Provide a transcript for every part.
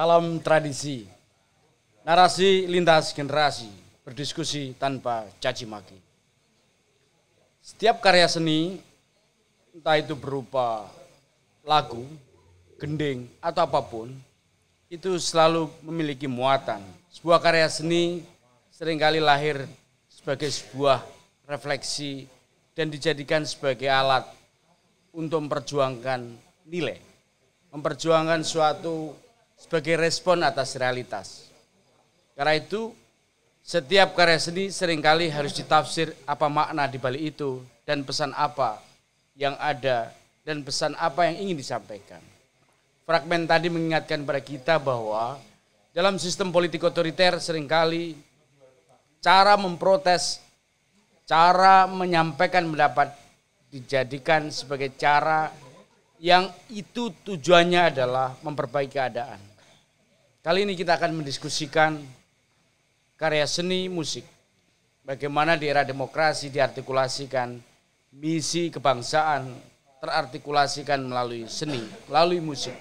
Salam tradisi, narasi lintas generasi, berdiskusi tanpa caci maki. Setiap karya seni, entah itu berupa lagu, gending, atau apapun, itu selalu memiliki muatan. Sebuah karya seni seringkali lahir sebagai sebuah refleksi dan dijadikan sebagai alat untuk memperjuangkan nilai, memperjuangkan suatu sebagai respon atas realitas. Karena itu, setiap karya seni seringkali harus ditafsir apa makna di balik itu dan pesan apa yang ada dan pesan apa yang ingin disampaikan. Fragmen tadi mengingatkan kepada kita bahwa dalam sistem politik otoriter seringkali cara memprotes, cara menyampaikan pendapat dijadikan sebagai cara yang itu tujuannya adalah memperbaiki keadaan. Kali ini kita akan mendiskusikan karya seni musik. Bagaimana di era demokrasi diartikulasikan, misi kebangsaan terartikulasikan melalui seni, melalui musik.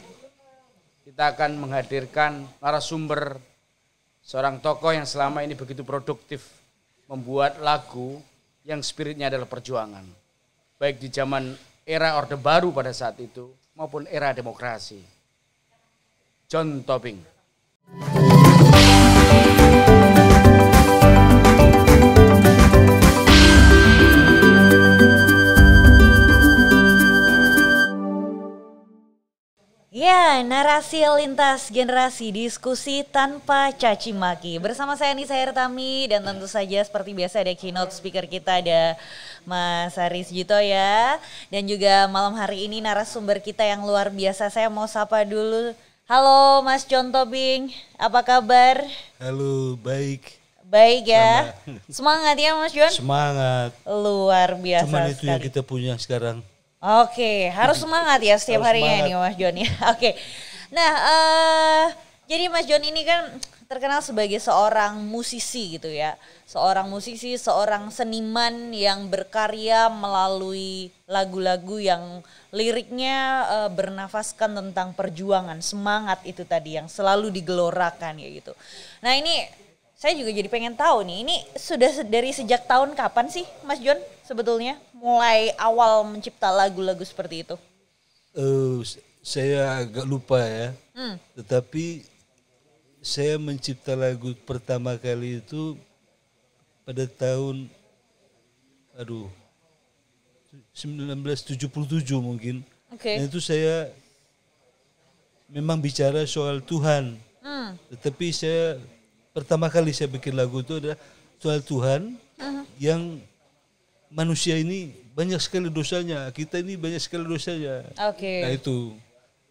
Kita akan menghadirkan narasumber seorang tokoh yang selama ini begitu produktif membuat lagu yang spiritnya adalah perjuangan. Baik di zaman era Orde Baru pada saat itu maupun era demokrasi. John Tobing. Ya, narasi lintas generasi, diskusi tanpa caci maki. Bersama saya Nisa Hertami dan tentu saja seperti biasa ada keynote speaker kita, ada Mas Haris Jito ya. Dan juga malam hari ini narasumber kita yang luar biasa, saya mau sapa dulu. Halo Mas John Tobing, apa kabar? Halo, baik. Baik ya, semangat ya Mas John? Semangat. Luar biasa. Cuman itu sekali yang kita punya sekarang. Oke, harus semangat ya setiap harinya ini Mas John ya. Oke, nah jadi Mas John ini kan terkenal sebagai seorang musisi gitu ya. Seorang musisi, seorang seniman yang berkarya melalui lagu-lagu yang liriknya bernafaskan tentang perjuangan, semangat itu tadi yang selalu digelorakan ya gitu. Nah ini saya juga jadi pengen tahu nih, ini sudah dari sejak tahun kapan sih Mas John sebetulnya mulai awal mencipta lagu-lagu seperti itu? Saya agak lupa ya, tetapi saya mencipta lagu pertama kali itu pada tahun 1977 mungkin. Oke. Dan itu saya memang bicara soal Tuhan, tetapi saya pertama kali saya bikin lagu itu adalah soal Tuhan yang manusia ini banyak sekali dosanya, kita ini banyak sekali dosanya. Oke. Nah itu,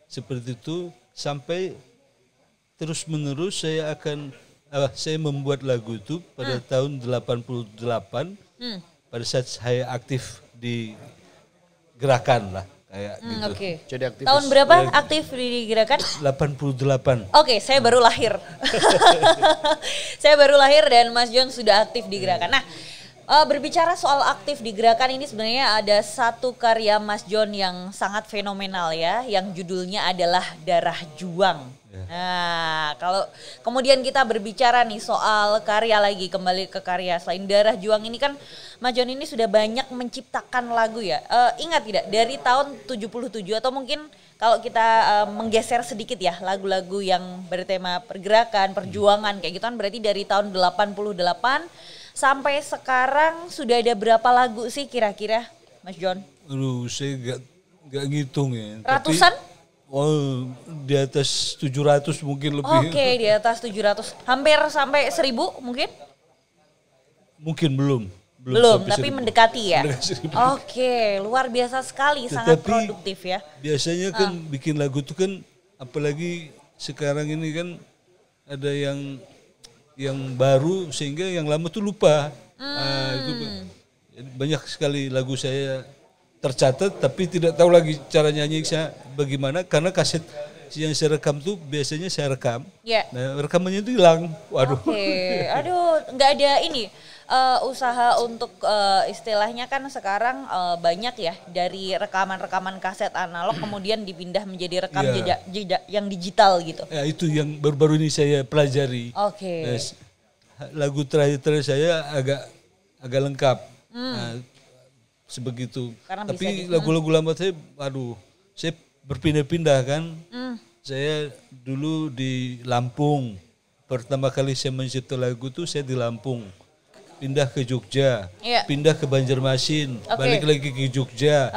seperti itu sampai terus menerus saya membuat lagu itu pada tahun 88 pada saat saya aktif di gerakan lah kayak gitu. Oke. Jadi aktivis. Tahun berapa aktif di gerakan? 88. Oke, saya baru lahir. Saya baru lahir dan Mas John sudah aktif di gerakan. Nah, berbicara soal aktif di gerakan ini sebenarnya ada satu karya Mas John yang sangat fenomenal ya, yang judulnya adalah Darah Juang. Nah, kalau kemudian kita berbicara nih soal karya lagi, kembali ke karya selain Darah Juang ini kan Mas John ini sudah banyak menciptakan lagu ya. Ingat tidak dari tahun 77 atau mungkin kalau kita menggeser sedikit ya lagu-lagu yang bertema pergerakan, perjuangan kayak gitu kan berarti dari tahun 88 sampai sekarang sudah ada berapa lagu sih kira-kira Mas John? Aduh, saya gak ngitung ya. Ratusan? Tapi, di atas 700 mungkin lebih. Oke, di atas 700. Hampir sampai 1000 mungkin? Mungkin belum. Belum, sampai tapi 1000. mendekati ya? Mendekati 1000. Oke, luar biasa sekali, sangat produktif ya. Biasanya kan bikin lagu itu kan, apalagi sekarang ini kan ada yang baru sehingga yang lama tuh lupa. Itu banyak sekali lagu saya tercatat tapi tidak tahu lagi cara nyanyi saya bagaimana karena kaset yang saya rekam tuh biasanya saya rekam. Yeah. Nah, rekamannya itu hilang. Waduh. Oke. Aduh, nggak ada ini usaha untuk istilahnya kan sekarang banyak ya dari rekaman-rekaman kaset analog kemudian dipindah menjadi rekam jejak yang digital gitu. Ya, itu yang baru-baru ini saya pelajari. Oke. Lagu terakhir saya agak lengkap. Nah, sebegitu. Karena tapi lagu-lagu lama saya, saya berpindah-pindah kan. Saya dulu di Lampung. Pertama kali saya mencipta lagu itu saya di Lampung. Pindah ke Jogja, pindah ke Banjarmasin, balik lagi ke Jogja,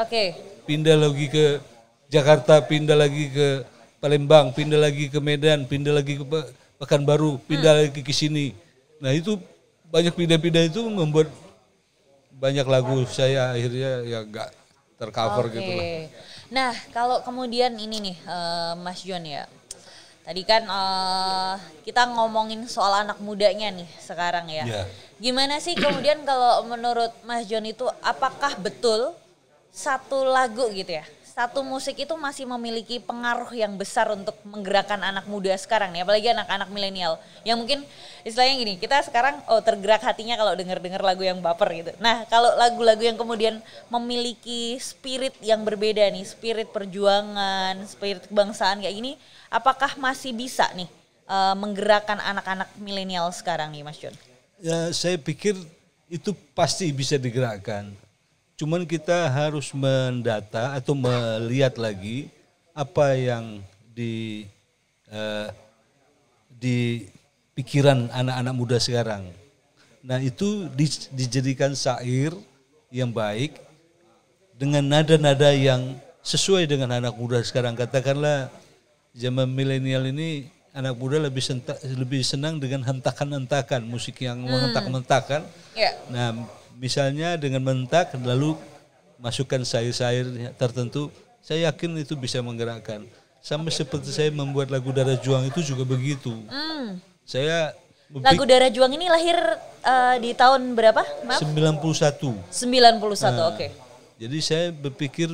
pindah lagi ke Jakarta, pindah lagi ke Palembang, pindah lagi ke Medan, pindah lagi ke Pekanbaru, pindah lagi ke sini. Nah itu banyak pindah-pindah itu membuat banyak lagu saya akhirnya ya gak tercover gitu lah. Nah kalau kemudian ini nih Mas John ya, tadi kan kita ngomongin soal anak mudanya nih sekarang ya. Gimana sih kemudian kalau menurut Mas John itu apakah betul satu lagu gitu ya, satu musik itu masih memiliki pengaruh yang besar untuk menggerakkan anak muda sekarang nih, apalagi anak-anak milenial yang mungkin istilahnya gini, kita sekarang tergerak hatinya kalau denger lagu yang baper gitu. Nah kalau lagu-lagu yang kemudian memiliki spirit yang berbeda nih, spirit perjuangan, spirit kebangsaan kayak gini, apakah masih bisa nih menggerakkan anak-anak milenial sekarang nih Mas John? Ya saya pikir itu pasti bisa digerakkan. Cuman kita harus mendata atau melihat lagi apa yang di pikiran anak-anak muda sekarang. Nah itu dijadikan syair yang baik dengan nada-nada yang sesuai dengan anak muda sekarang. Katakanlah zaman milenial ini anak muda lebih senang dengan hentakan-hentakan, musik yang menghentak-hentakan. Nah, misalnya dengan mentak lalu masukkan syair-syair tertentu, saya yakin itu bisa menggerakkan. Sama seperti saya membuat lagu Darah Juang itu juga begitu. Lagu Darah Juang ini lahir di tahun berapa? Maaf? 91. 91, oke. Jadi saya berpikir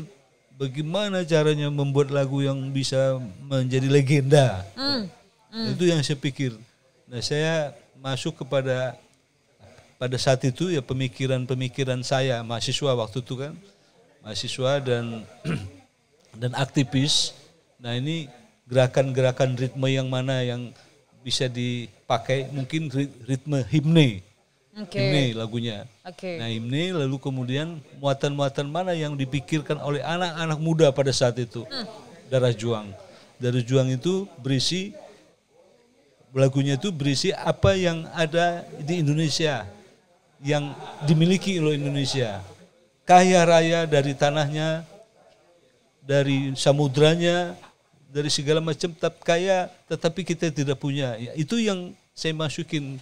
bagaimana caranya membuat lagu yang bisa menjadi legenda. Itu yang saya pikir. Nah saya masuk pada saat itu ya pemikiran saya mahasiswa waktu itu kan, mahasiswa dan aktivis. Nah ini gerakan-gerakan ritme yang mana yang bisa dipakai, mungkin ritme himne, himne lagunya. Nah himne lalu kemudian muatan-muatan mana yang dipikirkan oleh anak-anak muda pada saat itu. Darah Juang. Darah Juang itu lagunya itu berisi apa yang ada di Indonesia, yang dimiliki oleh Indonesia. Kaya raya dari tanahnya, dari samudranya, dari segala macam kaya, tetapi kita tidak punya. Ya, itu yang saya masukin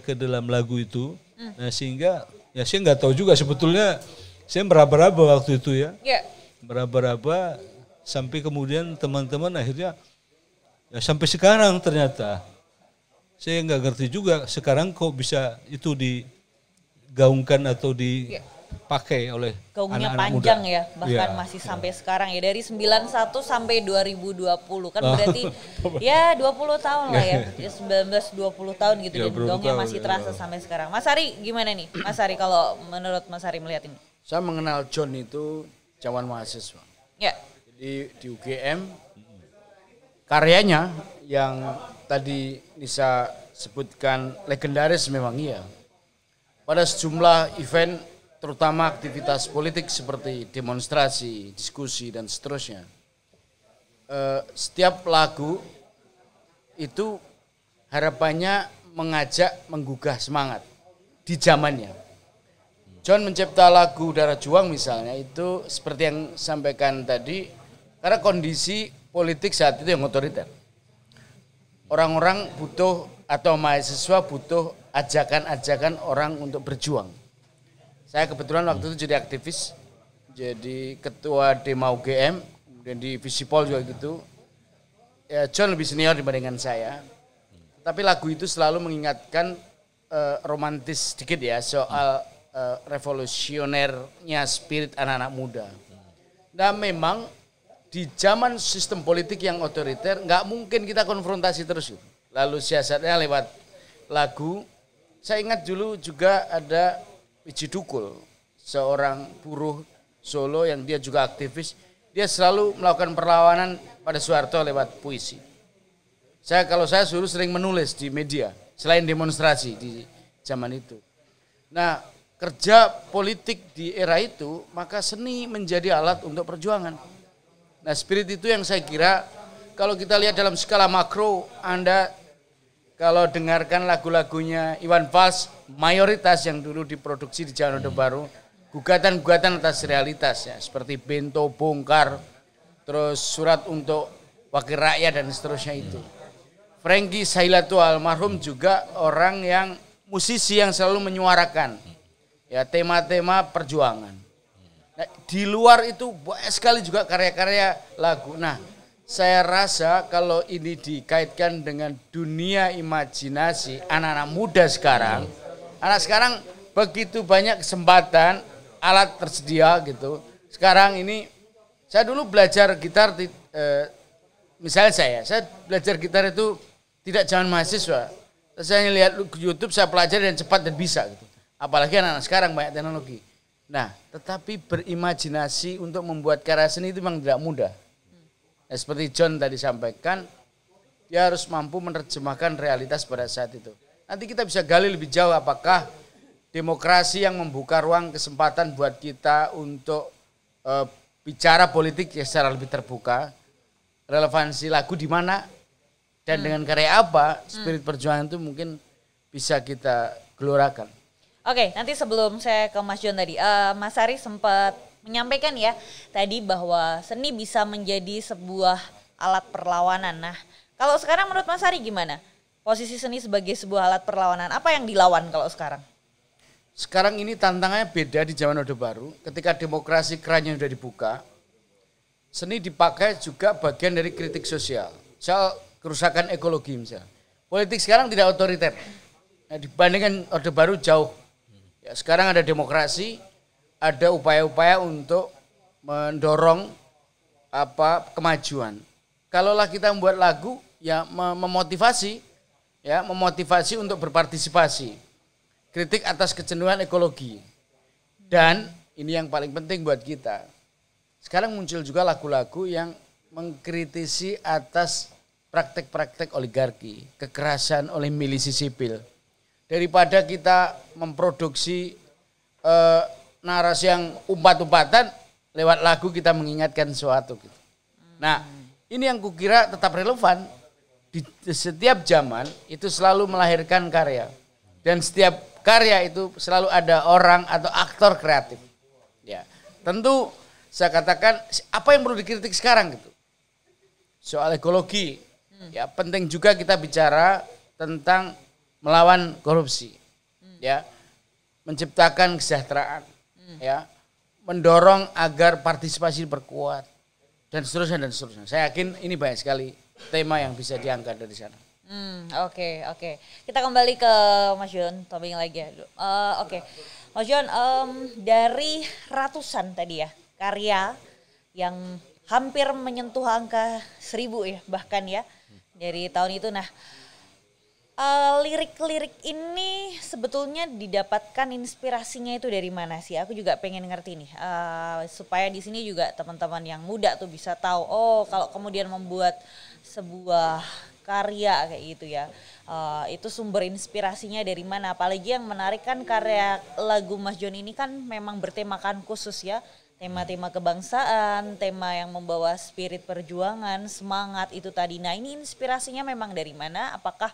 ke dalam lagu itu. Nah sehingga ya saya nggak tahu juga sebetulnya, saya meraba-raba waktu itu ya. Meraba-raba sampai kemudian teman-teman akhirnya ya sampai sekarang ternyata saya nggak ngerti juga sekarang kok bisa itu digaungkan atau dipakai oleh gaungnya anak-anak panjang muda. Ya bahkan masih sampai sekarang ya, dari 91 sampai 2020 kan berarti ya 20 tahun lah ya, 19-20 tahun gitu dan gaungnya masih terasa sampai sekarang. Mas Ari gimana nih Mas Ari, kalau menurut Mas Ari melihat ini? Saya mengenal John itu zaman mahasiswa. Jadi di UGM karyanya yang tadi Nisa sebutkan legendaris memang iya. Pada sejumlah event terutama aktivitas politik seperti demonstrasi, diskusi dan seterusnya. Setiap lagu itu harapannya mengajak, menggugah semangat di zamannya. John mencipta lagu Darah Juang misalnya itu seperti yang sampaikan tadi, karena kondisi politik saat itu yang otoriter. Orang-orang butuh atau mahasiswa butuh ajakan-ajakan orang untuk berjuang. Saya kebetulan waktu itu jadi aktivis, jadi ketua Dema UGM, kemudian di Visipol juga gitu. Ya, John lebih senior dibandingkan saya. Tapi lagu itu selalu mengingatkan romantis sedikit ya soal revolusionernya spirit anak-anak muda. Dan memang di zaman sistem politik yang otoriter nggak mungkin kita konfrontasi terus. Lalu siasatnya lewat lagu, Saya ingat dulu juga ada Wiji Dukul, seorang buruh Solo yang dia juga aktivis. Dia selalu melakukan perlawanan pada Soeharto lewat puisi. Kalau saya dulu sering menulis di media, selain demonstrasi di zaman itu. Nah, kerja politik di era itu, maka seni menjadi alat untuk perjuangan. Nah, spirit itu yang saya kira, kalau kita lihat dalam skala makro, Anda kalau dengarkan lagu-lagunya Iwan Fals, mayoritas yang dulu diproduksi di zaman Orde Baru, gugatan-gugatan atas realitas ya, seperti Bento Bongkar, terus Surat untuk Wakil Rakyat dan seterusnya itu. Franky Sailatu almarhum juga orang yang musisi yang selalu menyuarakan ya tema-tema perjuangan. Nah, di luar itu banyak sekali juga karya-karya lagu. Nah, saya rasa kalau ini dikaitkan dengan dunia imajinasi anak-anak muda sekarang, anak sekarang begitu banyak kesempatan, alat tersedia gitu. Sekarang ini saya dulu belajar gitar, misalnya saya belajar gitar itu tidak zaman mahasiswa. Saya lihat YouTube, saya pelajari dan cepat dan bisa gitu. Apalagi anak-anak sekarang banyak teknologi. Nah, tetapi berimajinasi untuk membuat karya seni itu memang tidak mudah. Nah, seperti John tadi sampaikan, dia harus mampu menerjemahkan realitas pada saat itu. Nanti kita bisa gali lebih jauh apakah demokrasi yang membuka ruang kesempatan buat kita untuk bicara politik secara lebih terbuka, relevansi lagu di mana, dan dengan karya apa, spirit perjuangan itu mungkin bisa kita gelorakan. Oke, nanti sebelum saya ke Mas John tadi, Mas Ari sempat menyampaikan ya tadi bahwa seni bisa menjadi sebuah alat perlawanan. Nah, kalau sekarang menurut Mas Ari gimana? Posisi seni sebagai sebuah alat perlawanan, apa yang dilawan kalau sekarang? Sekarang ini tantangannya beda di zaman Orde Baru. Ketika demokrasi kerannya sudah dibuka, seni dipakai juga bagian dari kritik sosial. Soal kerusakan ekologi misalnya. Politik sekarang tidak otoriter. Nah, dibandingkan Orde Baru jauh. Ya, sekarang ada demokrasi, ada upaya-upaya untuk mendorong kemajuan. Kalaulah kita membuat lagu, ya memotivasi untuk berpartisipasi. Kritik atas kejenuhan ekologi. Dan ini yang paling penting buat kita. Sekarang muncul juga lagu-lagu yang mengkritisi atas praktek-praktek oligarki, kekerasan oleh milisi sipil. Daripada kita memproduksi narasi yang umpat-umpatan, lewat lagu kita mengingatkan sesuatu. Gitu. Nah, ini yang kukira tetap relevan. Di setiap zaman itu selalu melahirkan karya. Dan setiap karya itu selalu ada orang atau aktor kreatif. Ya, tentu saya katakan apa yang perlu dikritik sekarang gitu. Soal ekologi, ya penting juga kita bicara tentang melawan korupsi, ya, menciptakan kesejahteraan, ya, mendorong agar partisipasi berkuat dan seterusnya dan seterusnya. Saya yakin ini banyak sekali tema yang bisa diangkat dari sana. Oke. Kita kembali ke Mas John, toping lagi ya. Mas John, dari ratusan tadi ya karya yang hampir menyentuh angka 1000 ya bahkan ya dari tahun itu. Nah, lirik-lirik ini sebetulnya didapatkan inspirasinya itu dari mana sih? Aku juga pengen ngerti nih, supaya di sini juga teman-teman yang muda tuh bisa tahu. Oh, kalau kemudian membuat sebuah karya kayak gitu ya, itu sumber inspirasinya dari mana? Apalagi yang menarik kan karya lagu Mas John ini kan memang bertemakan khusus ya, tema-tema kebangsaan, tema yang membawa spirit perjuangan, semangat itu tadi. Nah, ini inspirasinya memang dari mana? Apakah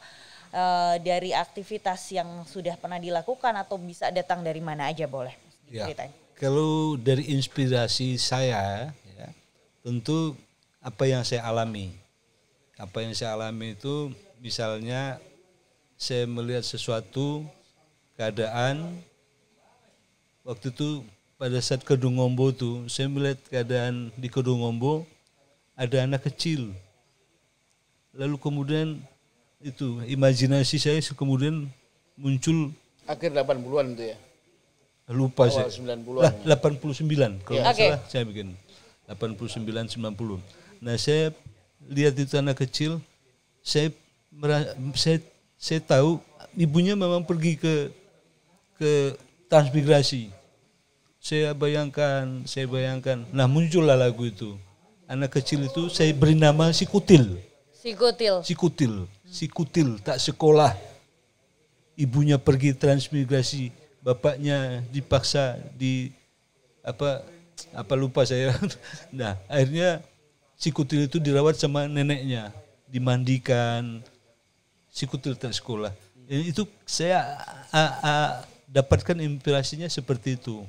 dari aktivitas yang sudah pernah dilakukan atau bisa datang dari mana aja, boleh diceritain? Kalau dari inspirasi saya, ya, tentu apa yang saya alami. Apa yang saya alami itu misalnya saya melihat sesuatu keadaan waktu itu pada saat Kedungombo tuh, saya melihat keadaan di Kedungombo ada anak kecil. Lalu kemudian itu imajinasi saya kemudian muncul akhir 80-an itu ya. Lupa awal saya. 90-an. 89 kalau nggak salah saya bikin 89 90. Nah, saya lihat itu anak kecil, saya saya tahu ibunya memang pergi ke transmigrasi. Saya bayangkan. Nah muncullah lagu itu. Anak kecil itu saya beri nama si Kutil. Si Kutil tak sekolah. Ibunya pergi transmigrasi, bapaknya dipaksa apa lupa saya. Nah, akhirnya si Kutil itu dirawat sama neneknya, dimandikan. Si Kutil tak sekolah. Itu saya dapatkan inspirasinya seperti itu.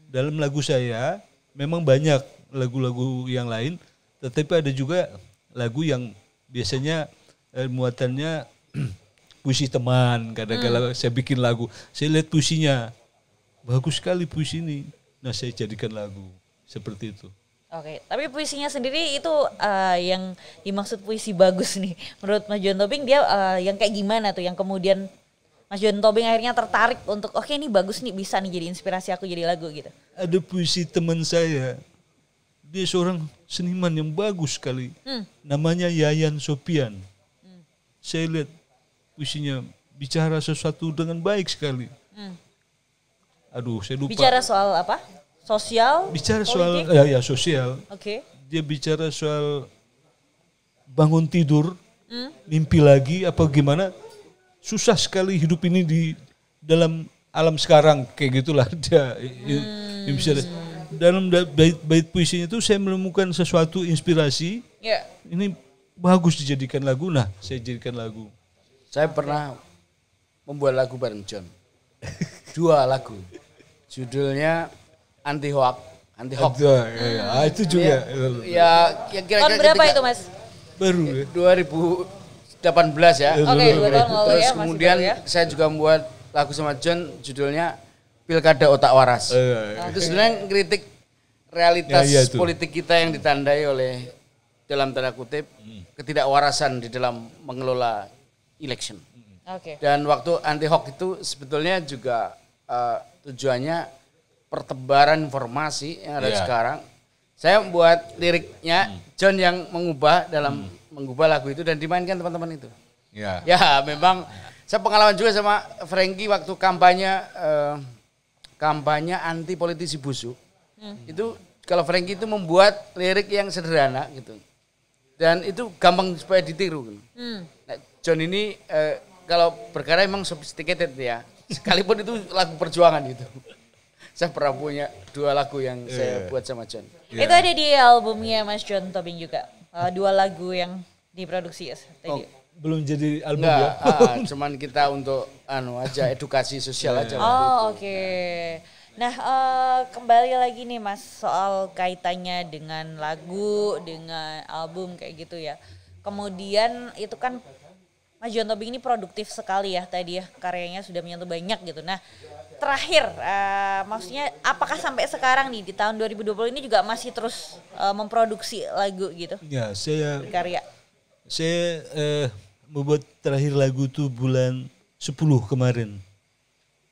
Dalam lagu saya memang banyak lagu-lagu yang lain, tetapi ada juga lagu yang biasanya muatannya puisi teman. Kadang-kadang saya bikin lagu, saya lihat puisinya bagus sekali puisi ini, nah saya jadikan lagu seperti itu. Oke, tapi puisinya sendiri itu yang dimaksud puisi bagus nih, menurut Mas John Tobing dia yang kayak gimana tuh yang kemudian Mas John Tobing akhirnya tertarik untuk oke, ini bagus nih, bisa nih jadi inspirasi aku jadi lagu gitu. Ada puisi teman saya, dia seorang seniman yang bagus sekali, namanya Yayan Sopian. Saya lihat puisinya bicara sesuatu dengan baik sekali. Aduh, saya lupa. Bicara soal apa? Sosial? Bicara politik? soal ya sosial. Oke. Dia bicara soal bangun tidur, mimpi lagi apa gimana? Susah sekali hidup ini di dalam alam sekarang kayak gitulah dia. Bisa dalam bait puisinya itu saya menemukan sesuatu inspirasi. Yeah. Ini bagus dijadikan lagu. Nah, saya jadikan lagu. Saya pernah membuat lagu bareng John. 2 lagu. Judulnya Anti Hoax. Ya, itu juga. Ya kira-kira tahun berapa itu, Mas? Baru ya. 2018 ya. Oke, 2 tahun lalu Terus ya. kemudian saya juga membuat lagu sama John judulnya Pilkada Otak Waras. Itu sebenarnya kritik realitas politik kita yang ditandai oleh dalam tanda kutip ketidakwarasan di dalam mengelola election. Dan waktu anti hoax itu sebetulnya juga tujuannya pertebaran informasi yang ada sekarang. Saya membuat liriknya, John yang mengubah lagu itu dan dimainkan teman-teman itu. Ya memang saya pengalaman juga sama Frankie waktu kampanye anti politisi busuk. Itu kalau Frankie itu membuat lirik yang sederhana gitu. Dan itu gampang supaya ditiru. Nah, John ini kalau berkarya emang sophisticated ya. Sekalipun itu lagu perjuangan gitu. Saya pernah punya 2 lagu yang saya buat sama John. Itu ada di albumnya Mas John Tobing juga. 2 lagu yang diproduksi tadi. Belum jadi album ya? Cuman kita untuk aja edukasi sosial aja. Oke. Nah, kembali lagi nih Mas soal kaitannya dengan lagu, dengan album kayak gitu ya. Kemudian itu kan Mas John Tobing ini produktif sekali ya tadi ya, karyanya sudah menyentuh banyak gitu. Nah, terakhir maksudnya apakah sampai sekarang nih di tahun 2020 ini juga masih terus memproduksi lagu gitu? Ya, saya berkarya. Saya membuat terakhir lagu tuh bulan 10 kemarin.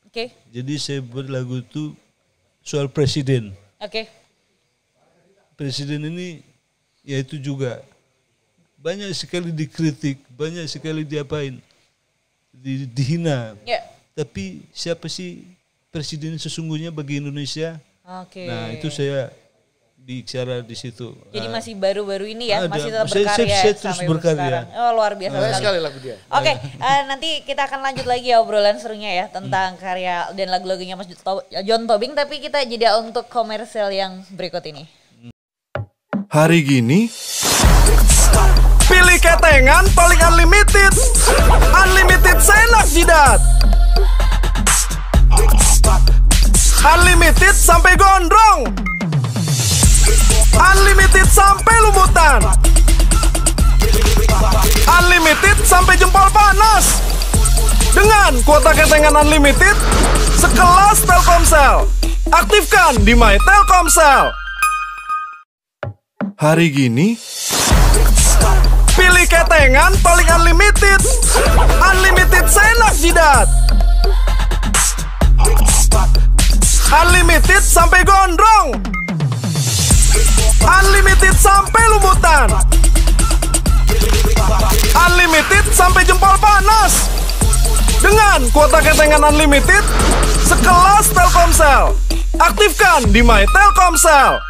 Oke. Jadi saya buat lagu itu soal presiden. Oke. Presiden ini ya itu juga banyak sekali dikritik, banyak sekali diapain, dihina. Yeah. Tapi siapa sih presiden sesungguhnya bagi Indonesia? Oke. Nah itu saya bicara di situ. Jadi masih baru-baru ini ya, masih tetap saya berkarya terus sampai berkarya. sekarang. Oh luar biasa sekali lagu dia. Oke, nanti kita akan lanjut lagi ya obrolan serunya ya tentang karya dan lagu-lagunya Mas John Tobing. Tapi kita jeda untuk komersial yang berikut ini. Hari gini, pilih ketengan paling unlimited. Unlimited seenak jidat. Unlimited sampai gondrong. Unlimited sampai lumutan. Unlimited sampai jempol panas. Dengan kuota ketengan unlimited sekelas Telkomsel. Aktifkan di My Telkomsel. Hari gini, pilih ketengan paling unlimited. Unlimited seenak jidat. Unlimited sampai gondrong. Unlimited sampai lumutan. Unlimited sampai jempol panas. kuota ketengan unlimited sekelas Telkomsel. Aktifkan di My Telkomsel.